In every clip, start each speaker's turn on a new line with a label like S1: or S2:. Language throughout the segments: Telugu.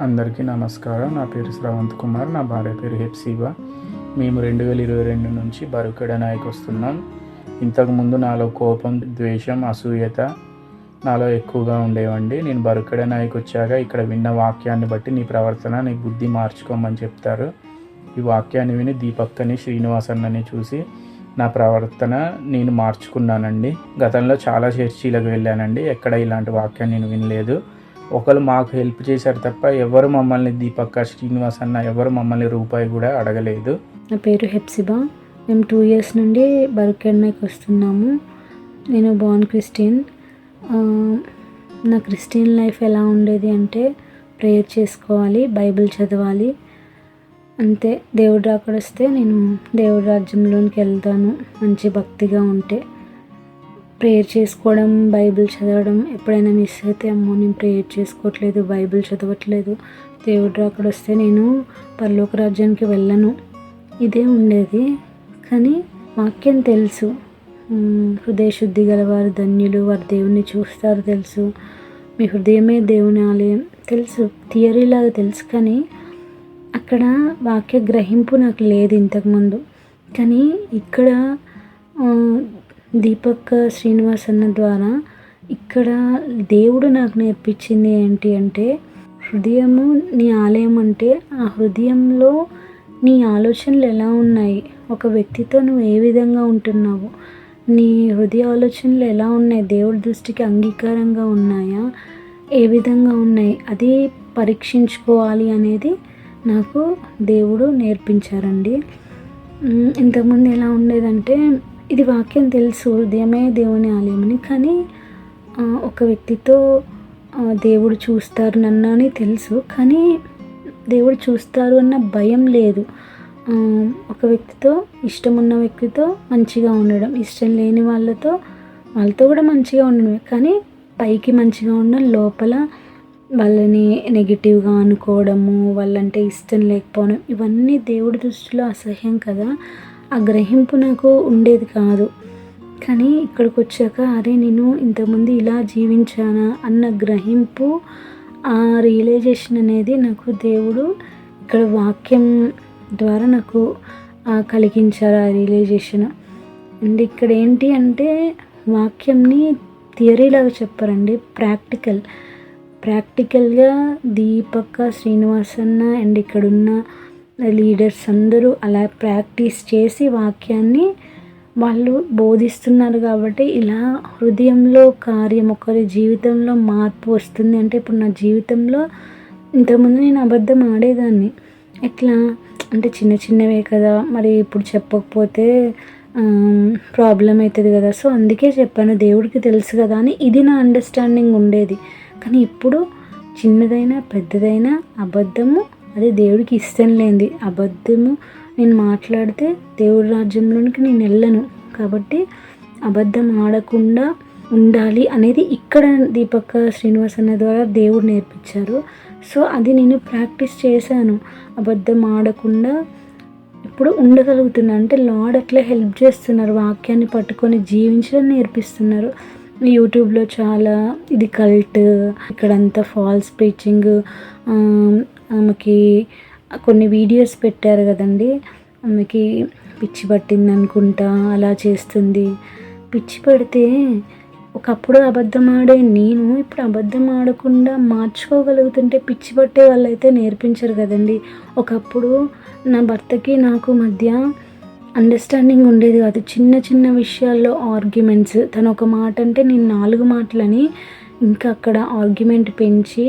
S1: అందరికీ నమస్కారం. నా పేరు శ్రవంత్ కుమార్, నా భార్య పేరు హెప్సిబా. మేము 2022 నుంచి బరుకెడనాయికి వస్తున్నాం. ఇంతకుముందు నాలో కోపం, ద్వేషం, అసూయత నాలో ఎక్కువగా ఉండేవండి. నేను బరుకెడనాయికి వచ్చాక ఇక్కడ విన్న వాక్యాన్ని బట్టి నీ ప్రవర్తన, నీ బుద్ధి మార్చుకోమని చెప్తారు. ఈ వాక్యాన్ని విని దీపక్కని, శ్రీనివాసన్నని చూసి నా ప్రవర్తన నేను మార్చుకున్నానండి. గతంలో చాలా చర్చిలకు వెళ్ళానండి, ఎక్కడ ఇలాంటి వాక్యాన్ని నేను వినలేదు. ఒకరు మాకు హెల్ప్ చేశారు తప్ప ఎవరు మమ్మల్ని, దీపక్క, శ్రీనివాస్ అన్న ఎవరు మమ్మల్ని రూపాయి కూడా అడగలేదు.
S2: నా పేరు హెప్సిబా. మేము 2 years నుండి బరుకెడనాయికి వస్తున్నాము. నేను బోర్న్ క్రిస్టియన్. నా క్రిస్టియన్ లైఫ్ ఎలా ఉండేది అంటే ప్రేయర్ చేసుకోవాలి, బైబిల్ చదవాలి, అంతే. దేవుడు అక్కడ వస్తే నేను దేవుడి రాజ్యంలోనికి వెళ్తాను మంచి భక్తిగా ఉంటే. ప్రేయర్ చేసుకోవడం, బైబిల్ చదవడం ఎప్పుడైనా మిస్ అయితే అమ్మో నేను ప్రేయర్ చేసుకోవట్లేదు, బైబిల్ చదవట్లేదు, దేవుడు అక్కడ వస్తే నేను పరలోక రాజ్యానికి వెళ్ళను, ఇదే ఉండేది. కానీ వాక్యం తెలుసు, హృదయ శుద్ధి గలవారు ధన్యులు, వారు దేవుని చూస్తారు తెలుసు, మీ హృదయమే దేవుని ఆలయం తెలుసు, థియరీలాగా తెలుసు. కానీ అక్కడ వాక్య గ్రహింపు నాకు లేదు ఇంతకుముందు. కానీ ఇక్కడ దీపక్ శ్రీనివాస్ అన్న ద్వారా ఇక్కడ దేవుడు నాకు నేర్పించింది ఏంటి అంటే, హృదయము నీ ఆలయం అంటే ఆ హృదయంలో నీ ఆలోచనలు ఎలా ఉన్నాయి, ఒక వ్యక్తితో నువ్వు ఏ విధంగా ఉంటున్నావు, నీ హృదయ ఆలోచనలు ఎలా ఉన్నాయి, దేవుడి దృష్టికి అంగీకారంగా ఉన్నాయా, ఏ విధంగా ఉన్నాయి, అది పరీక్షించుకోవాలి అనేది నాకు దేవుడు నేర్పించారండి. ఇంతకుముందు ఎలా ఉండేదంటే, ఇది వాక్యం తెలుసు, హృదయమే దేవుని ఆలయమని, కానీ ఒక వ్యక్తితో దేవుడు చూస్తారు నన్ను అని తెలుసు, కానీ దేవుడు చూస్తారు అన్న భయం లేదు. ఒక వ్యక్తితో, ఇష్టం ఉన్న వ్యక్తితో మంచిగా ఉండడం, ఇష్టం లేని వాళ్ళతో కూడా మంచిగా ఉండడమే, కానీ పైకి మంచిగా ఉండడం, లోపల వాళ్ళని నెగిటివ్గా అనుకోవడము, వాళ్ళంటే ఇష్టం లేకపోవడం, ఇవన్నీ దేవుడి దృష్టిలో అసహ్యం కదా. ఆ గ్రహింపు నాకు ఉండేది కాదు. కానీ ఇక్కడికి వచ్చాక అరే నేను ఇంతకుముందు ఇలా జీవించానా అన్న గ్రహింపు, ఆ రియలైజేషన్ అనేది నాకు దేవుడు ఇక్కడ వాక్యం ద్వారా నాకు కలిగించారు ఆ రియలైజేషన్. అండ్ ఇక్కడ ఏంటి అంటే వాక్యంని థియరీలాగా చెప్పారండి, ప్రాక్టికల్గా దీపక్క, శ్రీనివాసన్న అండ్ ఇక్కడున్న లీడర్స్ అందరూ అలా ప్రాక్టీస్ చేసి వాక్యాన్ని వాళ్ళు బోధిస్తున్నారు. కాబట్టి ఇలా హృదయంలో కార్యం, ఒకరి జీవితంలో మార్పు వస్తుంది. అంటే ఇప్పుడు నా జీవితంలో ఇంతకుముందు నేను అబద్ధం ఆడేదాన్ని. ఎట్లా అంటే చిన్నవే కదా, మరి ఇప్పుడు చెప్పకపోతే ప్రాబ్లం అవుతుంది కదా, సో అందుకే చెప్పాను, దేవుడికి తెలుసు కదా అని ఇది నా అండర్స్టాండింగ్ ఉండేది. కానీ ఇప్పుడు చిన్నదైనా పెద్దదైనా అబద్ధము అది దేవుడికి ఇష్టం లేనిది. అబద్ధము నేను మాట్లాడితే దేవుడి రాజ్యంలోనికి నేను వెళ్ళను. కాబట్టి అబద్ధం ఆడకుండా ఉండాలి అనేది ఇక్కడ దీపక్ శ్రీనివాస్ అన్న ద్వారా దేవుడు నేర్పించారు. సో అది నేను ప్రాక్టీస్ చేశాను, అబద్ధం ఆడకుండా ఇప్పుడు ఉండగలుగుతున్నాను. అంటే లార్డ్ అట్లా హెల్ప్ చేస్తున్నారు, వాక్యాన్ని పట్టుకొని జీవించడం నేర్పిస్తున్నారు. యూట్యూబ్లో చాలా ఇది కల్ట్, ఇక్కడంతా ఫాల్స్ ప్రీచింగ్, ఆమెకి కొన్ని వీడియోస్ పెట్టారు కదండి, ఆమెకి పిచ్చి పట్టింది అనుకుంటా అలా చేస్తుంది. పిచ్చి పడితే ఒకప్పుడు అబద్ధం ఆడే నేను ఇప్పుడు అబద్ధం ఆడకుండా మార్చుకోగలుగుతుంటే పిచ్చి పట్టే వాళ్ళైతే నేర్పించరు కదండి. ఒకప్పుడు నా భర్తకి నాకు మధ్య అండర్స్టాండింగ్ ఉండేది కాదు. చిన్న విషయాల్లో ఆర్గ్యుమెంట్స్, తను ఒక మాట అంటే నేను 4 మాటలని ఇంకా అక్కడ ఆర్గ్యుమెంట్ పెంచి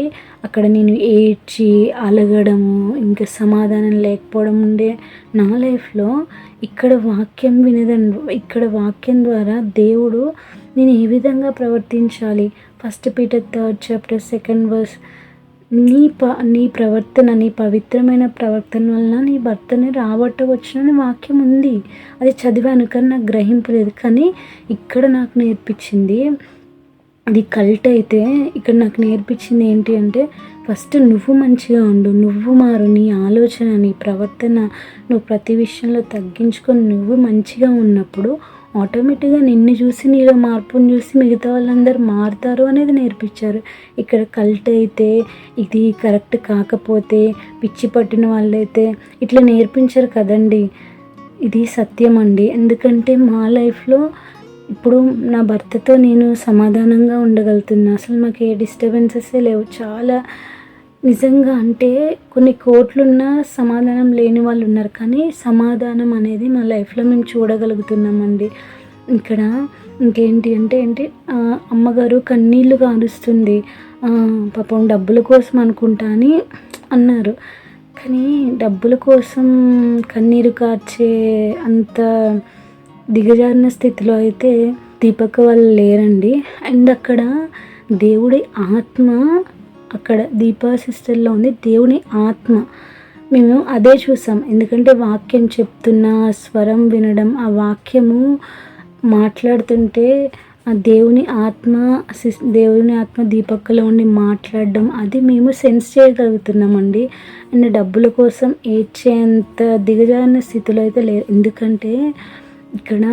S2: అక్కడ నేను ఏడ్చి అలగడము, ఇంకా సమాధానం లేకపోవడం ఉండే నా లైఫ్లో. ఇక్కడ వాక్యం ఇక్కడ వాక్యం ద్వారా దేవుడు నేను ఏ విధంగా ప్రవర్తించాలి, 1 Peter 3rd chapter 2nd verse, నీ ప్రవర్తన, నీ పవిత్రమైన ప్రవర్తన వలన నీ భర్తని రాబట్టవచ్చునని వాక్యం ఉంది. అది చదివాను కానీ నాకు గ్రహింపు లేదు. కానీ ఇక్కడ నాకు నేర్పించింది, అది కల్ట్ అయితే ఇక్కడ నాకు నేర్పించింది ఏంటి అంటే, ఫస్ట్ నువ్వు మంచిగా ఉండు, నువ్వు మారు, నీ ఆలోచన, నీ ప్రవర్తన నువ్వు ప్రతి విషయంలో తగ్గించుకొని నువ్వు మంచిగా ఉన్నప్పుడు ఆటోమేటిక్గా నిన్ను చూసి నీలో మార్పుని చూసి మిగతా వాళ్ళందరూ మారుతారు అనేది నేర్పించారు. ఇక్కడ కల్ట్ అయితే ఇది కరెక్ట్ కాకపోతే పిచ్చి పట్టిన వాళ్ళైతే ఇట్లా నేర్పించారు కదండి. ఇది సత్యం అండి. ఎందుకంటే మా లైఫ్లో ఇప్పుడు నా భర్తతో నేను సమాధానంగా ఉండగలుగుతున్నా. అసలు మాకు ఏ డిస్టర్బెన్సెసే లేవు. చాలా నిజంగా అంటే కొన్ని కోట్లున్న సమాధానం లేని వాళ్ళు ఉన్నారు, కానీ సమాధానం అనేది మా లైఫ్లో మేము చూడగలుగుతున్నామండి. ఇక్కడ ఇంకేంటి అంటే అమ్మగారు కన్నీళ్ళు కారుస్తుంది. పాపం డబ్బుల కోసం అనుకుంటా అని అన్నారు. కానీ డబ్బుల కోసం కన్నీరు కార్చే అంత దిగజారిన స్థితిలో అయితే దీపక్ వాళ్ళు లేరండి. అండ్ అక్కడ దేవుడి ఆత్మ, అక్కడ దీపా సిస్టర్లో ఉంది దేవుని ఆత్మ. మేము అదే చూసాం. ఎందుకంటే వాక్యం చెప్తున్న స్వరం వినడం, ఆ వాక్యము మాట్లాడుతుంటే ఆ దేవుని ఆత్మ దీపక్కలో ఉండి మాట్లాడడం, అది మేము సెన్స్ చేయగలుగుతున్నామండి. అండ్ డబ్బుల కోసం ఏడ్చేంత దిగజారిన స్థితిలో అయితే లేదు. ఎందుకంటే ఇక్కడ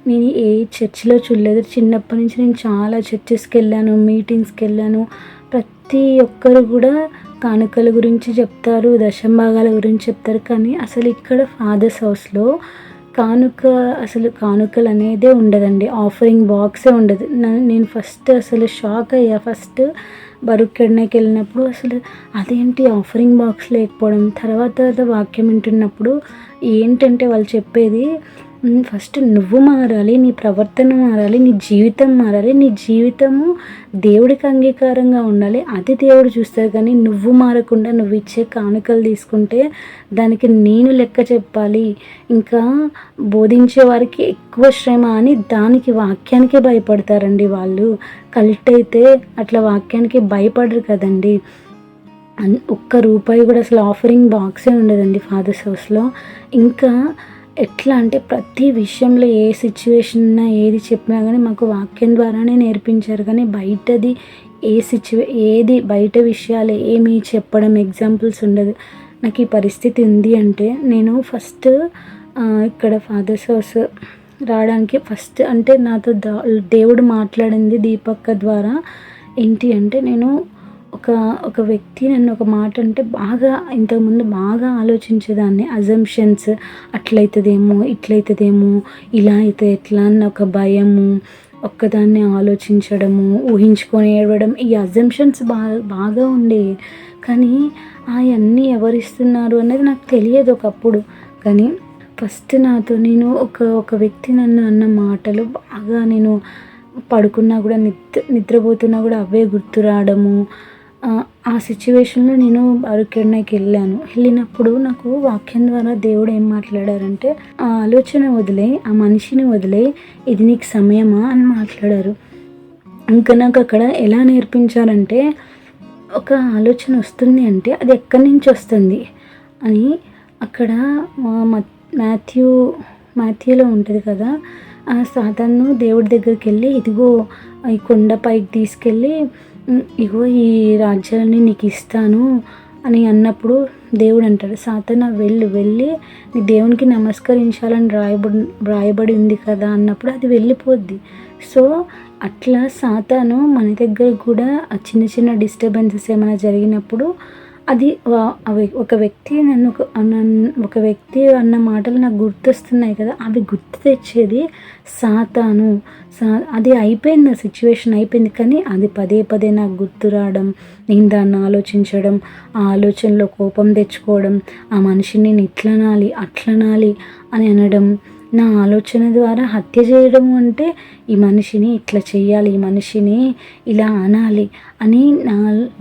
S2: నేను ఏ చర్చిలో చూడలేదు. చిన్నప్పటి నుంచి నేను చాలా చర్చెస్కి వెళ్ళాను, మీటింగ్స్కి వెళ్ళాను. ప్రతి ఒక్కరు కూడా కానుకల గురించి చెప్తారు, దశంభాగాల గురించి చెప్తారు. కానీ అసలు ఇక్కడ ఫాదర్స్ హౌస్లో కానుకలు అనేదే ఉండదండి. ఆఫరింగ్ బాక్సే ఉండదు. నేను ఫస్ట్ అసలు షాక్ అయ్యా. ఫస్ట్ బరుక్కెడనకి వెళ్ళినప్పుడు అసలు అదేంటి ఆఫరింగ్ బాక్స్ లేకపోవడం. తర్వాత వాక్యం వింటున్నప్పుడు ఏంటంటే వాళ్ళు చెప్పేది, ఫస్ట్ నువ్వు మారాలి, నీ ప్రవర్తన మారాలి, నీ జీవితం మారాలి, నీ జీవితము దేవుడికి అంగీకారంగా ఉండాలి, అది దేవుడు చూస్తారు. కానీ నువ్వు మారకుండా నువ్వు ఇచ్చే కానుకలు తీసుకుంటే దానికి నేను లెక్క చెప్పాలి, ఇంకా బోధించే వారికి ఎక్కువ శ్రమ అని దానికి వాక్యానికి భయపడతారండి వాళ్ళు. కల్ట్ అయితే అట్లా వాక్యానికి భయపడరు కదండి. ఒక్క రూపాయి కూడా అసలు ఆఫరింగ్ బాక్సే ఉండదండి ఫాదర్స్ హౌస్లో. ఇంకా ఎట్లా అంటే ప్రతి విషయంలో ఏ సిచ్యువేషన్ ఉన్నా ఏది చెప్పినా కానీ మాకు వాక్యం ద్వారానే నేర్పించారు. కానీ బయటది ఏది బయట విషయాలు ఏమీ చెప్పడం ఎగ్జాంపుల్స్ ఉండదు. నాకు ఈ పరిస్థితి ఉంది అంటే నేను ఫస్ట్ ఇక్కడ ఫాదర్స్ హౌస్ రావడానికి ఫస్ట్ అంటే నాతో దేవుడు మాట్లాడింది దీపక్క ద్వారా ఏంటి అంటే, నేను ఒక వ్యక్తి నన్ను ఒక మాట అంటే ఇంతకుముందు బాగా ఆలోచించేదాన్ని. అజంప్షన్స్, అట్లయితుందేమో ఇట్లయితుందేమో ఇలా అయితే ఎట్లా అన్న ఒక భయము, ఒక్కదాన్ని ఆలోచించడము, ఊహించుకొని ఏడవడం, ఈ అజంప్షన్స్ బాగా ఉండేవి. కానీ అవన్నీ ఎవరిస్తున్నారు అనేది నాకు తెలియదు ఒకప్పుడు. కానీ ఫస్ట్ నాతో నేను ఒక వ్యక్తి నన్ను అన్న మాటలు బాగా, నేను పడుకున్నా కూడా నిద్రపోతున్నా కూడా అవే గుర్తు రావడము. ఆ సిచ్యువేషన్లో నేను బరుకెడనకి వెళ్ళినప్పుడు నాకు వాక్యం ద్వారా దేవుడు ఏం మాట్లాడారంటే, ఆ ఆలోచన వదిలే, ఆ మనిషిని వదిలే, ఇది నీకు సమయమా అని మాట్లాడారు. ఇంకా నాకు అక్కడ ఎలా నేర్పించారంటే, ఒక ఆలోచన వస్తుంది అంటే అది ఎక్కడి నుంచి వస్తుంది అని. అక్కడ మాథ్యూలో ఉంటుంది కదా, ఆ సాతాను దేవుడి దగ్గరికి వెళ్ళి, ఇదిగో ఈ కొండ పైకి తీసుకెళ్ళి, ఇగో ఈ రాజ్యాలని నీకు ఇస్తాను అని అన్నప్పుడు దేవుడు అంటాడు, సాతాను వెళ్ళి నీ దేవునికి నమస్కరించాలని రాయబడి ఉంది కదా అన్నప్పుడు అది వెళ్ళిపోద్ది. సో అట్లా సాతాను మన దగ్గర కూడా చిన్న చిన్న డిస్టర్బెన్సెస్ ఏమైనా జరిగినప్పుడు అది ఒక వ్యక్తి ఒక వ్యక్తి అన్న మాటలు నాకు గుర్తొస్తున్నాయి కదా, అవి గుర్తు తెచ్చేది సాతాను. అది అయిపోయింది, ఆ సిచ్యువేషన్ అయిపోయింది. కానీ అది పదే నాకు గుర్తు రావడం, నేను దాన్ని ఆలోచించడం, ఆ ఆలోచనలో కోపం తెచ్చుకోవడం, ఆ మనిషిని నేను ఇట్లనాలి అట్లనాలి అని అనడం, నా ఆలోచన ద్వారా హత్య చేయడం అంటే ఈ మనిషిని ఇట్లా చెయ్యాలి, ఈ మనిషిని ఇలా అనాలి అని నా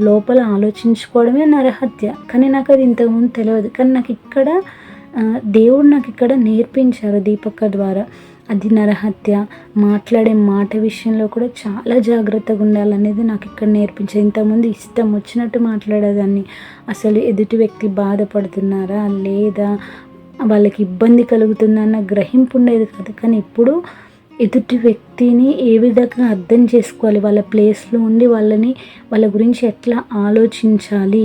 S2: లోపల ఆలోచించుకోవడమే నరహత్య. కానీ నాకు అది ఇంతకుముందు తెలియదు. కానీ దేవుడు నాకు ఇక్కడ నేర్పించారు దీపక్క ద్వారా. అది నరహత్య. మాట్లాడే మాట విషయంలో కూడా చాలా జాగ్రత్తగా ఉండాలనేది నాకు ఇక్కడ నేర్పించారు. ఇంతకుముందు ఇష్టం వచ్చినట్టు మాట్లాడేదాన్ని. అసలు ఎదుటి వ్యక్తి బాధపడుతున్నారా లేదా, వాళ్ళకి ఇబ్బంది కలుగుతుందన్న గ్రహింపు ఉండేది కాదు. కానీ ఇప్పుడు ఎదుటి వ్యక్తిని ఏ విధంగా అర్థం చేసుకోవాలి, వాళ్ళ ప్లేస్లో ఉండి వాళ్ళ గురించి ఎట్లా ఆలోచించాలి,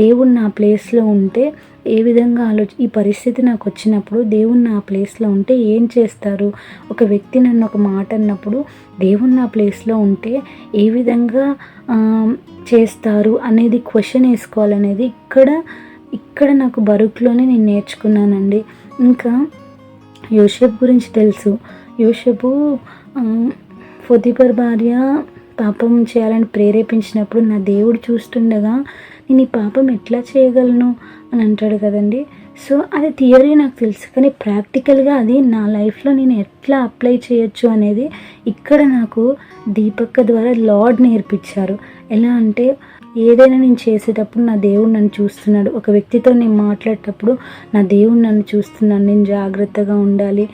S2: దేవుడు నా ప్లేస్లో ఉంటే ఏ విధంగా ఈ పరిస్థితి నాకు వచ్చినప్పుడు దేవుడు నా ప్లేస్లో ఉంటే ఏం చేస్తారు, ఒక వ్యక్తి నన్ను ఒక మాట అన్నప్పుడు దేవుడు నా ప్లేస్లో ఉంటే ఏ విధంగా చేస్తారు అనేది క్వశ్చన్ వేసుకోవాలనేది ఇక్కడ నాకు బరుక్లోనే నేను నేర్చుకున్నానండి. ఇంకా యోసేపు గురించి తెలుసు. యోసేపు పొతిఫర్ భార్య పాపం చేయాలని ప్రేరేపించినప్పుడు నా దేవుడు చూస్తుండగా నేను ఈ పాపం ఎట్లా చేయగలను అని అంటాడు కదండి. సో అది థియరీ నాకు తెలుసు, కానీ ప్రాక్టికల్గా అది నా లైఫ్లో నేను ఎట్లా అప్లై చేయొచ్చు అనేది ఇక్కడ నాకు దీపక్క ద్వారా లార్డ్ నేర్పించారు. ఎలా అంటే ఏదైనా నేను చేసేటప్పుడు నా దేవుడు నన్ను చూస్తున్నాడు, ఒక వ్యక్తితో నేను మాట్లాడేటప్పుడు నా దేవుడు నన్ను చూస్తున్నాడు, నేను జాగ్రత్తగా ఉండాలి.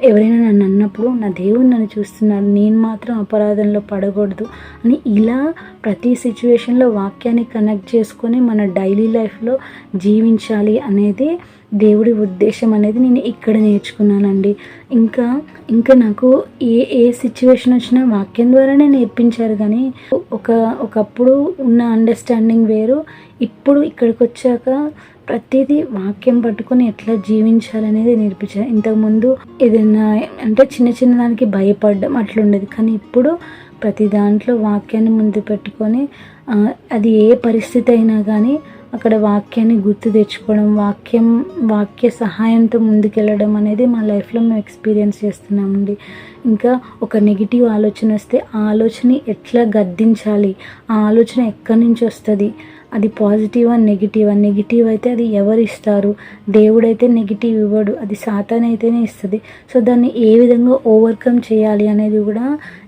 S2: ఎవరైనా నన్ను అన్నప్పుడు నా దేవుడు నన్ను చూస్తున్నాడు, నేను మాత్రం అపరాధంలో పడకూడదు అని ఇలా ప్రతి సిచ్యువేషన్లో వాక్యాన్ని కనెక్ట్ చేసుకొని మన డైలీ లైఫ్లో జీవించాలి అనేది దేవుడి ఉద్దేశం అనేది నేను ఇక్కడ నేర్చుకున్నానండి. ఇంకా నాకు ఏ సిచ్యువేషన్ వచ్చినా వాక్యం ద్వారానే నేర్పించారు. కానీ ఒకప్పుడు ఉన్న అండర్స్టాండింగ్ వేరు, ఇప్పుడు ఇక్కడికి వచ్చాక ప్రతిదీ వాక్యం పట్టుకొని ఎట్లా జీవించాలనేది నేర్పించారు. ఇంతకుముందు ఏదైనా అంటే చిన్న దానికి భయపడడం అట్లుండేది, కానీ ఇప్పుడు ప్రతి దాంట్లో వాక్యాన్ని ముందు పెట్టుకొని అది ఏ పరిస్థితి అయినా కానీ అక్కడ వాక్యాన్ని గుర్తు తెచ్చుకోవడం, వాక్య సహాయంతో ముందుకెళ్ళడం అనేది మా లైఫ్లో మేము ఎక్స్పీరియన్స్ చేస్తున్నామండి. ఇంకా ఒక నెగిటివ్ ఆలోచన వస్తే ఆ ఆలోచనని ఎట్లా గద్దించాలి, ఆ ఆలోచన ఎక్కడి నుంచి వస్తుంది, అది పాజిటివా నెగిటివ్ అయితే అది ఎవరు ఇస్తారు, దేవుడైతే నెగిటివ్ ఇవ్వడు, అది సాతాన్ అయితేనే ఇస్తుంది. సో దాన్ని ఏ విధంగా ఓవర్కమ్ చేయాలి అనేది కూడా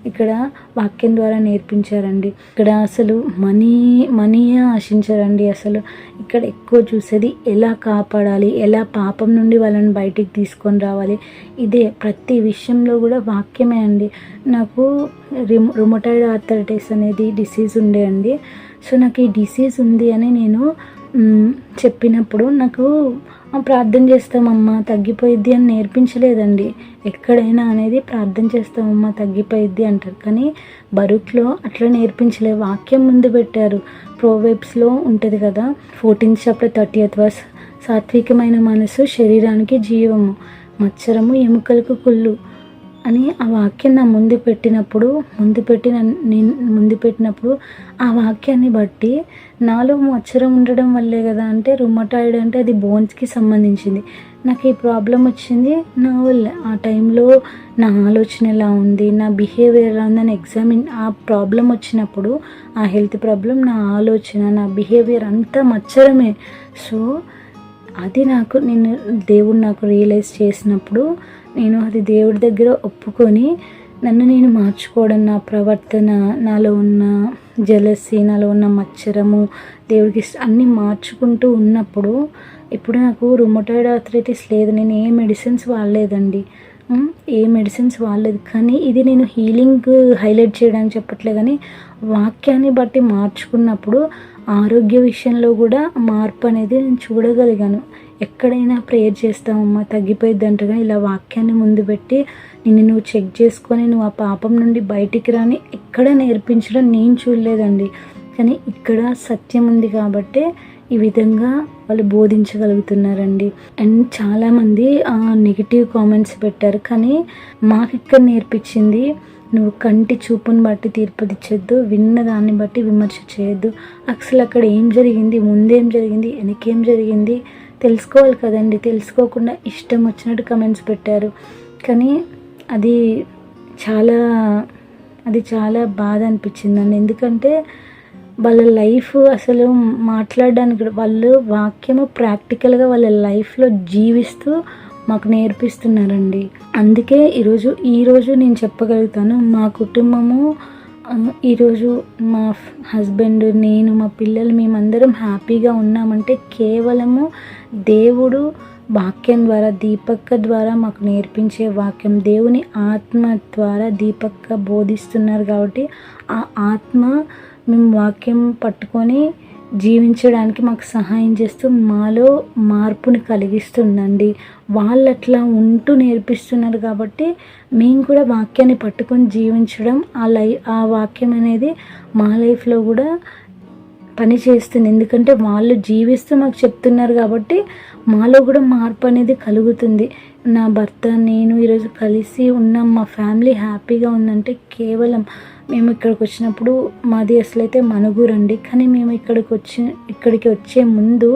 S2: ఇక్కడ వాక్యం ద్వారా నేర్పించారండి. ఇక్కడ అసలు మనీయే ఆశించారండి. అసలు ఇక్కడ ఎక్కువ చూసేది ఎలా కాపాడాలి, ఎలా పాపం నుండి వాళ్ళని బయటికి తీసుకొని రావాలి, ఇదే ప్రతి విషయంలో కూడా వాక్యమే అండి. నాకు రుమటాయిడ్ ఆర్థరైటిస్ అనేది డిసీజ్ ఉండే అండి. సో నాకు ఈ డిసీజ్ ఉంది అని నేను చెప్పినప్పుడు నాకు ప్రార్థన చేస్తామమ్మా తగ్గిపోయిద్ది అని నేర్పించలేదండి. ఎక్కడైనా అనేది ప్రార్థన చేస్తామమ్మా తగ్గిపోయిద్ది అంటారు, కానీ బరుక్లో అట్లా నేర్పించలేదు. వాక్యం ముందు పెట్టారు. ప్రోవెబ్స్లో ఉంటుంది కదా 14th chapter 30th verse, సాత్వికమైన మనసు శరీరానికి జీవము, మత్సరము ఎముకలకు కుళ్ళు అని ఆ వాక్యం నా ముందు పెట్టినప్పుడు ఆ వాక్యాన్ని బట్టి నాలో మచ్చరం ఉండడం వల్లే కదా, అంటే రుమటాయిడ్ అంటే అది బోన్స్కి సంబంధించింది. నాకు ఈ ప్రాబ్లం వచ్చింది నా వల్ల. ఆ టైంలో నా ఆలోచన ఎలా ఉంది, నా బిహేవియర్ ఎలా ఉందని ఆ ప్రాబ్లం వచ్చినప్పుడు, ఆ హెల్త్ ప్రాబ్లం, నా ఆలోచన, నా బిహేవియర్ అంతా మచ్చరమే. సో అది దేవుడు నాకు రియలైజ్ చేసినప్పుడు నేను అది దేవుడి దగ్గర ఒప్పుకొని నన్ను నేను మార్చుకోవడం, నా ప్రవర్తన, నాలో ఉన్న జెలసీ, నాలో ఉన్న మచ్చరము, దేవుడికి అన్నీ మార్చుకుంటూ ఉన్నప్పుడు ఇప్పుడు నాకు రుమటాయిడ్ ఆర్థరైటిస్ లేదు. నేను ఏ మెడిసిన్స్ వాడలేదండి, కానీ ఇది నేను హీలింగ్ హైలైట్ చేయడానికి చెప్పట్లేదు, కానీ వాక్యాన్ని బట్టి మార్చుకున్నప్పుడు ఆరోగ్య విషయంలో కూడా మార్పు అనేది నేను చూడగలిగాను. ఎక్కడైనా ప్రేయర్ చేస్తామమ్మా తగ్గిపోయిద్ది అంటగా ఇలా వాక్యాన్ని ముందు పెట్టి నువ్వు చెక్ చేసుకొని నువ్వు ఆ పాపం నుండి బయటికి రాని ఎక్కడ నేర్పించడం నేను చూడలేదండి. కానీ ఇక్కడ సత్యం ఉంది కాబట్టి ఈ విధంగా వాళ్ళు బోధించగలుగుతున్నారండి. అండ్ చాలామంది నెగిటివ్ కామెంట్స్ పెట్టారు, కానీ మాకు ఇక్కడ నేర్పించింది నువ్వు కంటి చూపుని బట్టి తీర్పుదిచ్చొద్దు, విన్న దాన్ని బట్టి విమర్శ చేయొద్దు. అసలు అక్కడ ఏం జరిగింది, ముందేం జరిగింది, వెనకేం జరిగింది తెలుసుకోవాలి కదండి. తెలుసుకోకుండా ఇష్టం వచ్చినట్టు కమెంట్స్ పెట్టారు. కానీ అది చాలా బాధ అనిపించిందండి. ఎందుకంటే వాళ్ళ లైఫ్ అసలు మాట్లాడడానికి వాళ్ళు వాక్యము ప్రాక్టికల్గా వాళ్ళ లైఫ్లో జీవిస్తూ మాకు నేర్పిస్తున్నారండి. అందుకే ఈరోజు నేను చెప్పగలుగుతాను, మా కుటుంబము ఈరోజు మా హస్బెండ్, నేను, మా పిల్లలు మేమందరం హ్యాపీగా ఉన్నామంటే కేవలము దేవుడు వాక్యం ద్వారా, దీపక్క ద్వారా మాకు నేర్పించే వాక్యం, దేవుని ఆత్మ ద్వారా దీపక్క బోధిస్తున్నారు కాబట్టి ఆ ఆత్మ మేము వాక్యం పట్టుకొని జీవించడానికి మాకు సహాయం చేస్తూ మాలో మార్పుని కలిగిస్తుందండి. వాళ్ళు అట్లా ఉంటూ నేర్పిస్తున్నారు కాబట్టి మేము కూడా వాక్యాన్ని పట్టుకొని జీవించడం, ఆ వాక్యం అనేది మా లైఫ్లో కూడా పని చేస్తుంది. ఎందుకంటే వాళ్ళు జీవిస్తూ మాకు చెప్తున్నారు కాబట్టి మాలో కూడా మార్పు అనేది కలుగుతుంది. నా భర్త నేను ఈరోజు కలిసి ఉన్నాం, మా ఫ్యామిలీ హ్యాపీగా ఉందంటే కేవలం మేము ఇక్కడికి వచ్చినప్పుడు మాది అసలైతే మనుగురండి. కానీ మేము ఇక్కడికి వచ్చే ముందు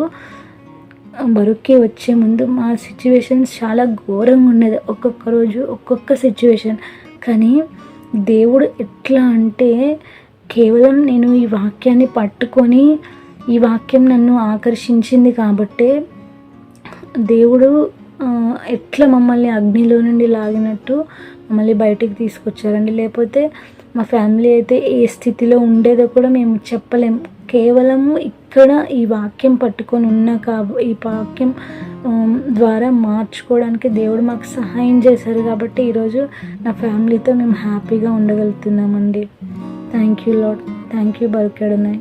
S2: బరుక్కి వచ్చే ముందు మా సిచ్యువేషన్స్ చాలా ఘోరంగా ఉండేది. ఒక్కొక్క రోజు ఒక్కొక్క సిచ్యువేషన్. కానీ దేవుడు ఎట్లా అంటే కేవలం నేను ఈ వాక్యాన్ని పట్టుకొని ఈ వాక్యం నన్ను ఆకర్షించింది కాబట్టే దేవుడు ఎట్లా మమ్మల్ని అగ్నిలో నుండి లాగినట్టు మమ్మల్ని బయటికి తీసుకొచ్చారండి. లేకపోతే మా ఫ్యామిలీ అయితే ఏ స్థితిలో ఉండేదో కూడా మేము చెప్పలేము. కేవలము ఇక్కడ ఈ వాక్యం పట్టుకొని ఈ వాక్యం ద్వారా మార్చుకోవడానికి దేవుడు మాకు సహాయం చేశారు కాబట్టి ఈరోజు నా ఫ్యామిలీతో మేము హ్యాపీగా ఉండగలుగుతున్నామండి. Thank you lord. Thank you Baruch అడోనై.